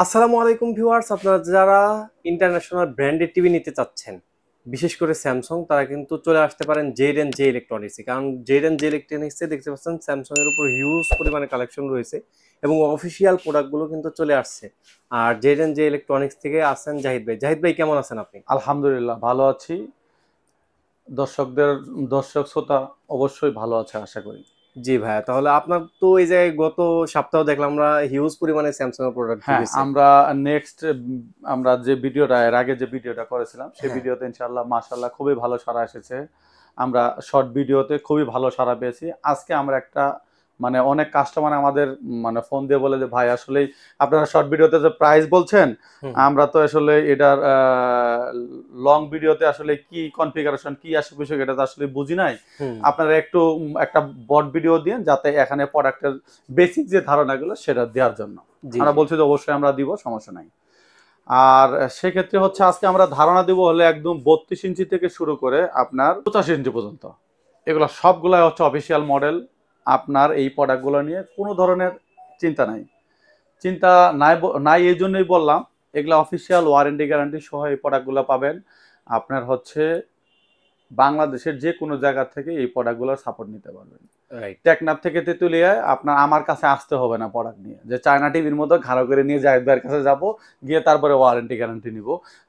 আসসালামু আলাইকুম ভিউয়ার্স, আপনারা যারা ইন্টারন্যাশনাল ব্র্যান্ডের টিভি নিতে চাচ্ছেন, বিশেষ করে স্যামসাং, তারা কিন্তু চলে আসতে পারেন জেড এন্ড জে ইলেকট্রনিক্সে। কারণ জেড এন্ড জে ইলেকট্রনিক্সে দেখতে পাচ্ছেন স্যামসাং এর উপর হিউজ পরিমাণে কালেকশন রয়েছে এবং অফিসিয়াল প্রোডাক্টগুলো কিন্তু চলে আসছে। আর জেড এন্ড জে ইলেকট্রনিক্স থেকে আসছেন জাহিদ ভাই। জাহিদ ভাই, কেমন আছেন আপনি? আলহামদুলিল্লাহ ভালো আছি। দর্শক শ্রোতা অবশ্যই ভালো আছে আশা করি। জি ভাইয়া, তাহলে আপনার তো এই যে গত সপ্তাহ দেখলাম আমরা হিউজ পরিমাণে স্যামসাং এর প্রোডাক্ট হ্যাঁ, ঢুকেছে। আমরা নেক্সট আমরা যে ভিডিওটা এর আগে যে ভিডিওটা করেছিলাম সেই হ্যাঁ। ভিডিওতে ইনশাআল্লাহ মাশাআল্লাহ খুবই ভালো সাড়া এসেছে। আমরা শর্ট ভিডিওতে খুবই ভালো সাড়া পেয়েছি। আজকে আমরা একটা অনেক কাস্টমার আমাদের ফোন দিয়ে বলে যে ভাই আসলেই আপনারা শর্ট ভিডিওতে যে প্রাইস বলছেন, হুম। আমরা তো আসলে এটার লং ভিডিওতে আসলে কি কনফিগারেশন কি আসে বিষয় এটা তো আসলে বুঝি নাই। হুম। আপনারা একটু একটা বট ভিডিও দিন যাতে এখানে প্রোডাক্টের বেসিক যে ধারণাগুলো সেটা দেওয়ার জন্য। জি আমরা জি। বলছি যে অবশ্যই আমরা দিব, সমস্যা নাই। আর সেক্ষেত্রে হচ্ছে আজকে আমরা ধারণা দিব হলে একদম 32 ইঞ্চি থেকে শুরু করে আপনার 85 ইঞ্চি পর্যন্ত, এগুলো সবগুলাই হচ্ছে অফিসিয়াল মডেল। আপনার এই প্রোডাক্টগুলো নিয়ে কোনো ধরনের চিন্তা নাই। চিন্তা নাই এই জন্যই বললাম, এগুলো অফিসিয়াল ওয়ারেন্টি গ্যারান্টি সহ এই প্রোডাক্টগুলো পাবেন। আপনার হচ্ছে বাংলাদেশের যে কোনো জায়গা থেকে এই প্রোডাক্টগুলোর সাপোর্ট নিতে পারবেন। রাইট। টেকনাফ থেকে তেঁতুলিয়ায় আপনার আমার কাছে আসতে হবে না প্রোডাক্ট নিয়ে, যে চায়না টিভির মতো ঘাড়ো করে নিয়ে জাহিদ ভাইয়ের কাছে যাব, গিয়ে তারপরে ওয়ারেন্টি গ্যারান্টি নিব।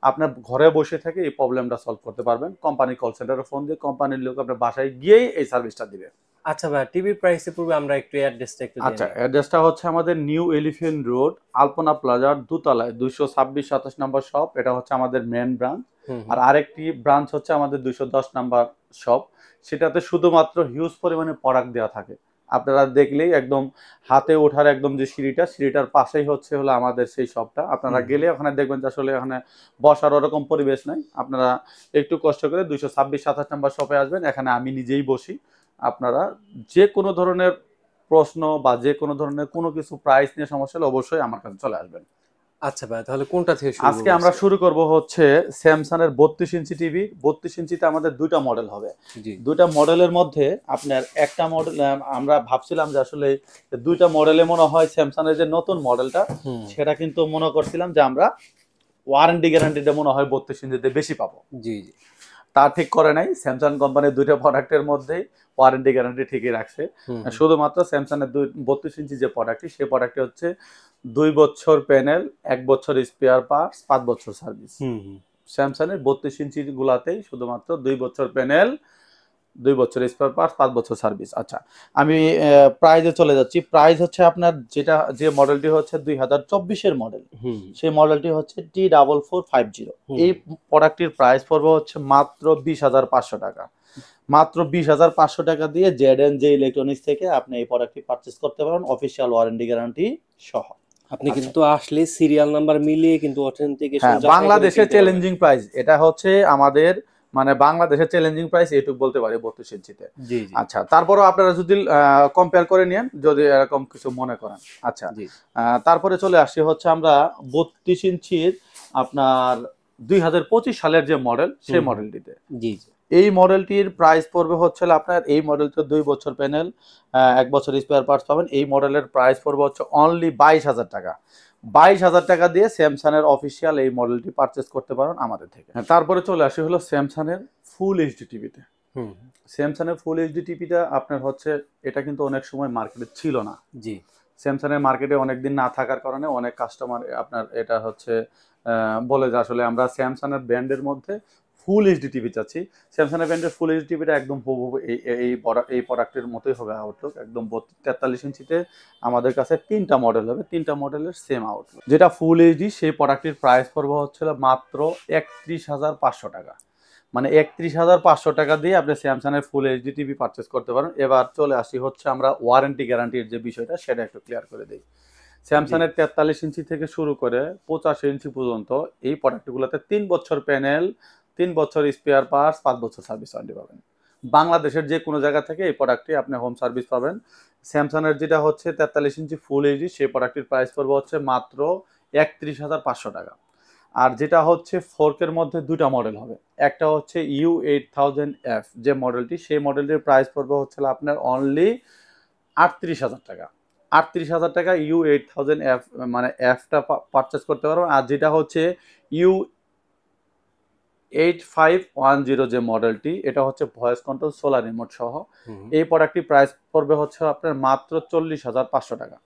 আপনার ঘরে বসে থেকে এই প্রবলেমটা সলভ করতে পারবেন। কোম্পানি কল সেন্টারে ফোন দিয়ে কোম্পানির লোক আপনার বাসায় গিয়েই এই সার্ভিসটা দিবে। আচ্ছা ভাই, টিভি প্রাইসের পূর্বে আমরা একটু অ্যাড্রেসটা একটু দিয়ে আচ্ছা, নিই। অ্যাড্রেসটা হচ্ছে আমাদের নিউ এলিফ্যান্ট রোড, আলপনা প্লাজার দোতলায় 226-27 নম্বর শপ। এটা হচ্ছে আমাদের মেন ব্রাঞ্চ। হুম আর হুম। আরেকটি ব্রাঞ্চ হচ্ছে আমাদের 210 নাম্বার শপ। সেটাতে শুধুমাত্র হিউজ পরিমাণে প্রোডাক্ট দেওয়া থাকে। আপনারা দেখলেই একদম হাতে ওঠার একদম যে সিঁড়িটার পাশেই হচ্ছে হলো আমাদের সেই শপটা। আপনারা হুম হুম। গেলে ওখানে দেখবেন যে আসলে এখানে বসার ওরকম পরিবেশ নাই। আপনারা একটু কষ্ট করে 226-27 নাম্বার শপে আসবেন। এখানে আমি নিজেই বসি। আপনারা যে কোনো ধরনের প্রশ্ন বা যে কোনো ধরনের কোনো কিছু প্রাইস নিয়ে সমস্যা হলে অবশ্যই আমার কাছে চলে আসবেন। আচ্ছা ভাই, তাহলে কোনটা থেকে শুরু আজকে করবো আমরা আজকে? শুরু করব হচ্ছে স্যামসাং এর 32 ইঞ্চি টিভি। 32 ইঞ্চিতে আমাদের দুইটা মডেল হবে। জি। দুইটা মডেলের মধ্যে আপনার একটা মডেল আমরা ভাবছিলাম যে আসলে দুইটা মডেলে মনে হয় স্যামসাং এর যে নতুন মডেলটা হুম। সেটা কিন্তু মনে করছিলাম যে আমরা ওয়ারেন্টি গ্যারান্টিটা মনে হয় 32 ইঞ্চিতে বেশি পাবো। জি জি। তা ঠিক করে নাই। স্যামসাং কোম্পানির দুইটা প্রোডাক্টের মধ্যেই ওয়ারেন্টি গ্যারান্টি ঠিকই রাখছে। হুম হুম। শুধুমাত্র স্যামসাং এর 32 ইঞ্চি যে প্রোডাক্টটি সেই প্রোডাক্টটি হচ্ছে 2 বছর প্যানেল, 1 বছর স্পেয়ার পার্টস, 5 বছর সার্ভিস। হুম হুম। স্যামসাং এর 32 ইঞ্চি গুলাতেই শুধুমাত্র 2 বছর প্যানেল, 2 বছর স্পেয়ার পার্টস, 5 বছর সার্ভিস। আচ্ছা, আমি প্রাইজে চলে যাচ্ছি। প্রাইস হচ্ছে আপনার যে মডেলটি হচ্ছে 2024-এর মডেল, হুম সেই মডেলটি হচ্ছে T4450। হুম। এই প্রোডাক্টটির প্রাইস পড়বে হচ্ছে মাত্র 20,500 টাকা। মাত্র 20,500 টাকা দিয়ে জেড এন্ড জে ইলেকট্রনিক্স থেকে আপনি এই প্রোডাক্টটি পারচেস করতে পারেন অফিসিয়াল ওয়ারেন্টি গ্যারান্টি সহ। আপনি আচ্ছা, কিন্তু আসলে সিরিয়াল নাম্বার মিলিয়ে কিন্তু অথেন্টিকেশন হ্যাঁ, যাচাই করে বাংলাদেশের কিনতে পারবেন। চ্যালেঞ্জিং প্রাইস এটা হচ্ছে আমাদের, বাংলাদেশের চ্যালেঞ্জিং প্রাইস এটুকু বলতে পারি 32 ইঞ্চিতে। জি জি। আচ্ছা, তারপরেও আপনারা যদি কম্পেয়ার করে নেন যদি এরকম কিছু মনে করেন। আচ্ছা, জি। তারপরে চলে আসছি হচ্ছে আমরা 32 ইঞ্চির আপনার 2025 সালের যে মডেল সেই হুম হুম। মডেলটিতে। জি জি। এই মডেলটির প্রাইস পড়বে হচ্ছে আপনার, এই মডেলটা 2 বছর প্যানেল, 1 বছর স্পেয়ার পার্টস পাবেন। এই মডেলের প্রাইস পড়বে হচ্ছে অনলি 22,000 টাকা। 22,000 টাকা দিয়ে স্যামসাং এর অফিসিয়াল এই মডেলটি পারচেস করতে পারেন আমাদের থেকে। তারপরে চলে আসি হলো স্যামসাং এর ফুল এইচডি টিভিতে। হুম। স্যামসাং এর ফুল এইচডি টিভিটা আপনার হচ্ছে, এটা কিন্তু অনেক সময় মার্কেটে ছিল না। জি। স্যামসাং এর মার্কেটে অনেকদিন না থাকার কারণে অনেক কাস্টমার আপনার এটা হচ্ছে বলে যে আসলে আমরা স্যামসাং এর ব্র্যান্ডের মধ্যে ফুল এইচডি টিভি চাচ্ছি। স্যামসাং এর ব্র্যান্ডের ফুল এইচডি টিভিটা একদম হুবহু এই প্রোডাক্টের মতোই হবে আউটলুক। একদম 43 ইঞ্চিতে আমাদের কাছে 3টা মডেল হবে, 3টা মডেলের সেম আউটলুক। যেটা ফুল এইচডি সেই প্রোডাক্টের প্রাইস পড়বে হচ্ছিল মাত্র 31,500 টাকা। 31,500 টাকা দিয়ে আপনি স্যামসাং এর ফুল এইচডি টিভি পারচেস করতে পারেন। এবার চলে আসি হচ্ছে আমরা ওয়ারেন্টি গ্যারান্টির যে বিষয়টা সেটা একটু ক্লিয়ার করে দিই। জি। স্যামসাং এর 43 ইঞ্চি থেকে শুরু করে 85 ইঞ্চি পর্যন্ত এই প্রোডাক্টগুলোতে 3 বছর প্যানেল, 3 বছর স্পেয়ার পার্টস, 5 বছর সার্ভিস ওয়ারেন্টি পাবেন। বাংলাদেশের যে কোনো জায়গা থেকে এই প্রোডাক্টটি আপনি হোম সার্ভিস পাবেন। স্যামসাং এর যেটা হচ্ছে 43 ইঞ্চি ফুল এইচডি সেই প্রোডাক্টটির প্রাইস পড়বে হচ্ছে মাত্র 31,500 টাকা। আর যেটা হচ্ছে ফোরকের মধ্যে দুটা মডেল হবে। একটা হচ্ছে U8000F যে মডেলটি, সেই মডেলটির প্রাইস পড়বে হচ্ছে আপনার অনলি 38,000 টাকা। 38,000 টাকা U8000F, মানে এফটা পারচেস করতে পারবেন। আর যেটা হচ্ছে U8510 যে মডেলটি, এটা হচ্ছে ভয়েস কন্ট্রোল সোলার রিমোট সহ। এই প্রোডাক্টটি প্রাইস পড়বে হচ্ছে আপনার মাত্র 40,500 টাকা।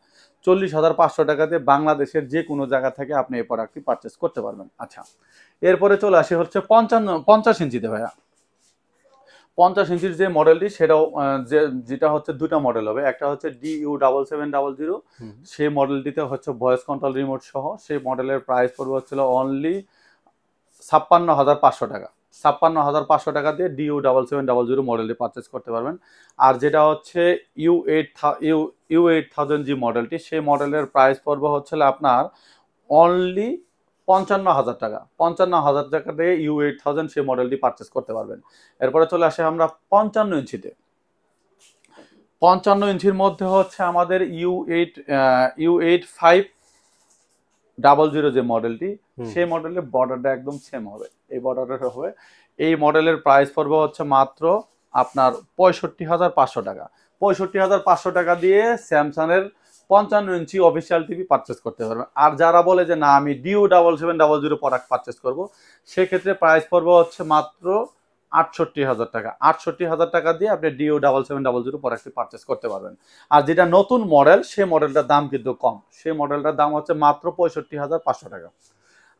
40,500 টাকাতে বাংলাদেশের যে কোনো জায়গা থেকে আপনি এই প্রোডাক্টটি পারচেস করতে পারবেন। আচ্ছা, এরপরে চলে আসি হচ্ছে 50 ইঞ্চিতে ভাইয়া। 50 ইঞ্চির যে মডেলটি, সেটাও যেটা হচ্ছে দুটা মডেল হবে। একটা হচ্ছে DU7700, সেই মডেলটিতে হচ্ছে ভয়েস কন্ট্রোল রিমোট সহ। সেই মডেলের প্রাইস পড়বে হচ্ছিল অনলি 56,500 টাকা। 56,500 টাকা দিয়ে DU7700 মডেলটি পারচেস করতে পারবেন। আর যেটা হচ্ছে U8000 যে মডেলটি, সেই মডেলের প্রাইস পড়বে হচ্ছিল আপনার অনলি 55,000 টাকা। 55,000 টাকা দিয়ে U8000 সেই মডেলটি পারচেস করতে পারবেন। এরপরে চলে আসে আমরা 55 ইঞ্চিতে। 55 ইঞ্চির মধ্যে হচ্ছে আমাদের U8500 যে মডেলটি, সেই মডেলের বর্ডারটা একদম সেম হবে, এই বর্ডারের হবে। এই মডেলের প্রাইস পড়বে হচ্ছে মাত্র আপনার 65,500 টাকা। 65,500 টাকা দিয়ে স্যামসাংয়ের 55 ইঞ্চি অফিসিয়াল টিভি পারচেস করতে পারবেন। আর যারা বলে যে না আমি DU7700 প্রোডাক্ট পারচেস করব, সেক্ষেত্রে প্রাইস পড়বে হচ্ছে মাত্র 68,000 টাকা। 68,000 টাকা দিয়ে আপনি DU7700 প্রোডাক্টটি পারচেস করতে পারবেন। আর যেটা নতুন মডেল, সেই মডেলটার দাম কিন্তু কম, সেই মডেলটার দাম হচ্ছে মাত্র 65,500 টাকা।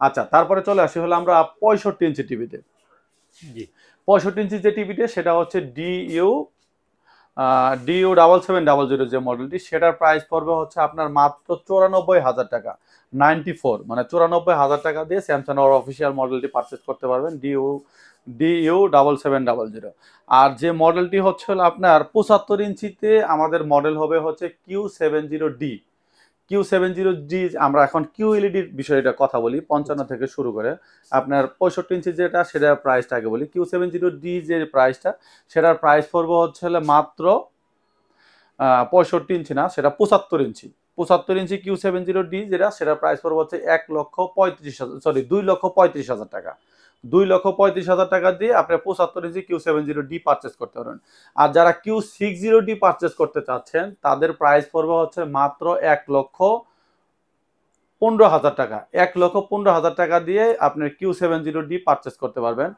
আচ্ছা, তারপরে চলে আসি হলো আমরা 65 ইঞ্চি টিভিতে। 65 ইঞ্চি যে টিভিতে, সেটা হচ্ছে DU7700 যে মডেলটি, সেটার প্রাইস পড়বে হচ্ছে আপনার মাত্র 94,000 টাকা। 94 মানে 94,000 টাকা দিয়ে স্যামসাং এর অফিসিয়াল মডেলটি পারচেস করতে পারবেন, DU7700। আর যে মডেলটি হচ্ছে আপনার 75 ইঞ্চিতে, আমাদের মডেল হবে হচ্ছে Q70D। Q70D, আমরা এখন QLEDর বিষয়টা কথা বলি, 55 থেকে শুরু করে আপনার 65 ইঞ্চি যেটা, সেটার প্রাইসটা আগে বলি। Q70D যে প্রাইসটা, সেটার প্রাইস পড়বে হচ্ছে মাত্র 65 ইঞ্চি না, সেটা 75 ইঞ্চি। 75 ইঞ্চি Q70D যেটা, সেটার প্রাইস পড়বে হচ্ছে 2,35,000 টাকা। 2,35,000 টাকা দিয়ে আপনি 75 ইঞ্চি Q70D পারচেস করতে পারবেন। আর যারা Q60D পারচেস করতে চাচ্ছেন, তাদের প্রাইস পড়বে হচ্ছে মাত্র 1,15,000 টাকা। 1,15,000 টাকা দিয়ে আপনি Q70D পারচেস করতে পারবেন।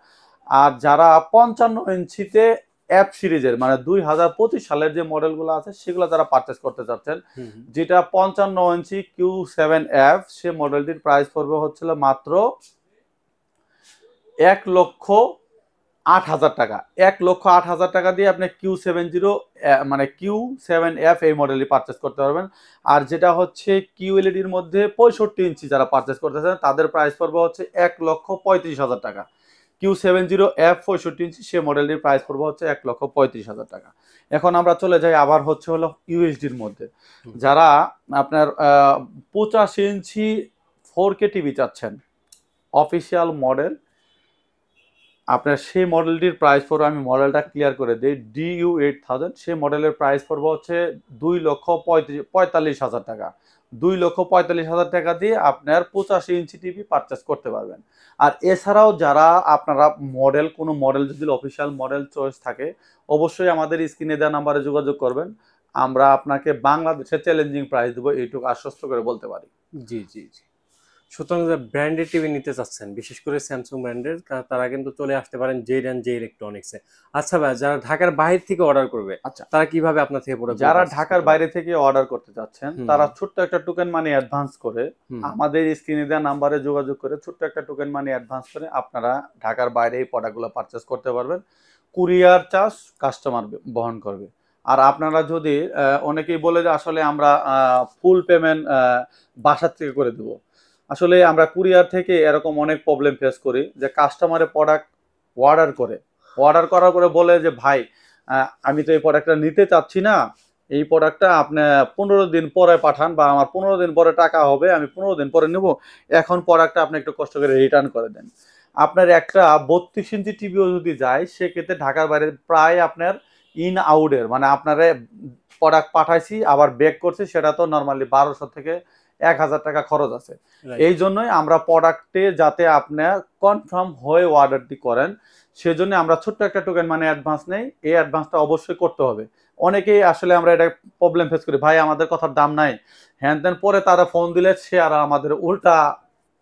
আর যারা 55 ইঞ্চিতে অ্যাপ সিরিজের, মানে 2025 সালের যে মডেলগুলো আছে, সেগুলো যারা পারচেস করতে চাচ্ছেন, যেটা 55 ইঞ্চি Q7F, সে মডেলটির প্রাইস পড়বে হচ্ছিল মাত্র 1,08,000 টাকা। 1,08,000 টাকা দিয়ে আপনি Q7F এই মডেলটি পারচেস করতে পারবেন। আর যেটা হচ্ছে QLEDর মধ্যে 65 ইঞ্চি যারা পারচেস করতে চান, তাদের প্রাইস পড়বে হচ্ছে 1,35,000 টাকা। Q70F 65 ইঞ্চি, সে মডেলটির প্রাইস পড়বে হচ্ছে 1,35,000 টাকা। এখন আমরা চলে যাই আবার হচ্ছে হলো UHDর মধ্যে। যারা আপনার 85 ইঞ্চি 4K টিভি চাচ্ছেন, অফিসিয়াল মডেল, আপনার সেই মডেলটির প্রাইস পড়বে, আমি মডেলটা ক্লিয়ার করে দিই, DU8000। সেই মডেলের প্রাইস পড়বে হচ্ছে 2,45,000 টাকা। 2,45,000 টাকা দিয়ে আপনার 85 ইঞ্চি টিভি পারচেস করতে পারবেন। আর এছাড়াও যারা আপনারা কোনো মডেল যদি অফিসিয়াল মডেল চয়েস থাকে, অবশ্যই আমাদের স্ক্রিনে দেওয়া নাম্বারে যোগাযোগ করবেন। আমরা আপনাকে বাংলাদেশে চ্যালেঞ্জিং প্রাইস দেবো, এইটুকু আশ্বস্ত করে বলতে পারি। জি জি জি। সুতরাং যারা ব্র্যান্ডেড টিভি নিতে চাচ্ছেন, বিশেষ করে স্যামসাং ব্র্যান্ডের, তারা কিন্তু চলে আসতে পারেন জে ইলেকট্রনিক্সে। আচ্ছা ভাই, যারা ঢাকার বাইরে থেকে অর্ডার করবে, আচ্ছা, তারা কিভাবে আপনার থেকে প্রোডাক্ট? যারা ঢাকার বাইরে থেকে অর্ডার করতে যাচ্ছেন, তারা ছোট্ট একটা টোকেন মানি অ্যাডভান্স করে আমাদের স্ক্রিনে দেওয়া নাম্বারে যোগাযোগ করে, ছোট্ট একটা টোকেন মানি অ্যাডভান্স করে আপনারা ঢাকার বাইরে এই প্রোডাক্টগুলো পারচেস করতে পারবেন। কুরিয়ার চার্জ কাস্টমার বহন করবে। আর আপনারা যদি অনেকেই বলে যে আসলে আমরা ফুল পেমেন্ট বাসার থেকে করে দেবো, আসলে আমরা কুরিয়ার থেকে এরকম অনেক প্রবলেম ফেস করি যে কাস্টমারের প্রোডাক্ট অর্ডার করার পরে বলে যে ভাই, আমি তো এই প্রোডাক্টটা নিতে চাচ্ছি না, এই প্রোডাক্টটা আপনি 15 দিন পরে পাঠান, বা আমার 15 দিন পরে টাকা হবে, আমি 15 দিন পরে নেব, এখন প্রোডাক্টটা আপনি একটু কষ্ট করে রিটার্ন করে দেন। আপনার একটা 32 ইঞ্চি টিভিও যদি যায়, সেক্ষেত্রে ঢাকার বাইরে প্রায় আপনার ইন আউটের, মানে আপনারা প্রোডাক্ট পাঠাইছি আবার ব্যাক করছি, সেটা তো নর্মালি 1200 থেকে 1,000 টাকা খরচ আছে। এই জন্যই আমরা প্রোডাক্টে যাতে আপনার কনফার্ম হয়ে অর্ডারটি করেন, সেজন্য আমরা ছোট্ট একটা টোকেন মানে অ্যাডভান্স নেই, এই অ্যাডভান্সটা অবশ্যই করতে হবে। অনেকেই আসলে আমরা এটা প্রবলেম ফেস করি, ভাই আমাদের কথার দাম নাই, হ্যান ত্যান, পরে তারা ফোন দিলে সে আর আমাদের উল্টা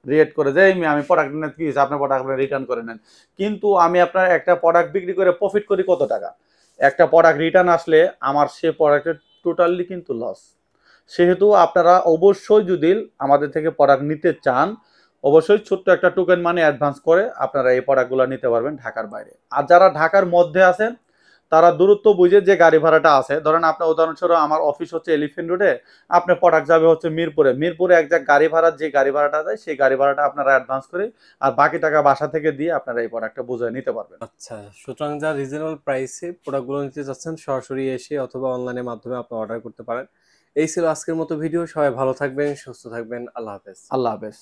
রিয়েক্ট করে যে আমি প্রোডাক্ট নেন, কি আপনার প্রোডাক্ট আপনি রিটার্ন করে নেন। কিন্তু আমি আপনার একটা প্রোডাক্ট বিক্রি করে প্রফিট করি কত টাকা, একটা প্রোডাক্ট রিটার্ন আসলে আমার সে প্রোডাক্টের টোটালি কিন্তু লস। সেহেতু আপনারা অবশ্যই যদি আমাদের থেকে প্রোডাক্ট নিতে চান, অবশ্যই ছোট্ট একটা টোকেন মানে অ্যাডভান্স করে আপনারা এই প্রোডাক্টগুলো নিতে পারবেন ঢাকার বাইরে। আর যারা ঢাকার মধ্যে আছেন তারা দূরত্ব বুঝে যে গাড়ি ভাড়াটা আছে, ধরেন আপনার উদাহরণস্বরূপ আমার অফিস হচ্ছে এলিফেন্ট রোডে, আপনার প্রোডাক্ট যাবে হচ্ছে মিরপুরে এক জায়গায় গাড়ি ভাড়া, যে গাড়ি ভাড়াটা দেয় সেই গাড়ি ভাড়াটা আপনারা অ্যাডভান্স করে আর বাকি টাকা বাসা থেকে দিয়ে আপনারা এই প্রোডাক্টটা বুঝে নিতে পারবেন। আচ্ছা, সুতরাং যারা রিজনেবল প্রাইসে প্রোডাক্টগুলো নিতে চাচ্ছেন সরাসরি এসে অথবা অনলাইনের মাধ্যমে আপনি অর্ডার করতে পারেন। এই ছিল আজকের মতো ভিডিও। সবাই ভালো থাকবেন, সুস্থ থাকবেন। আল্লাহ হাফেজ। আল্লাহ হাফেজ।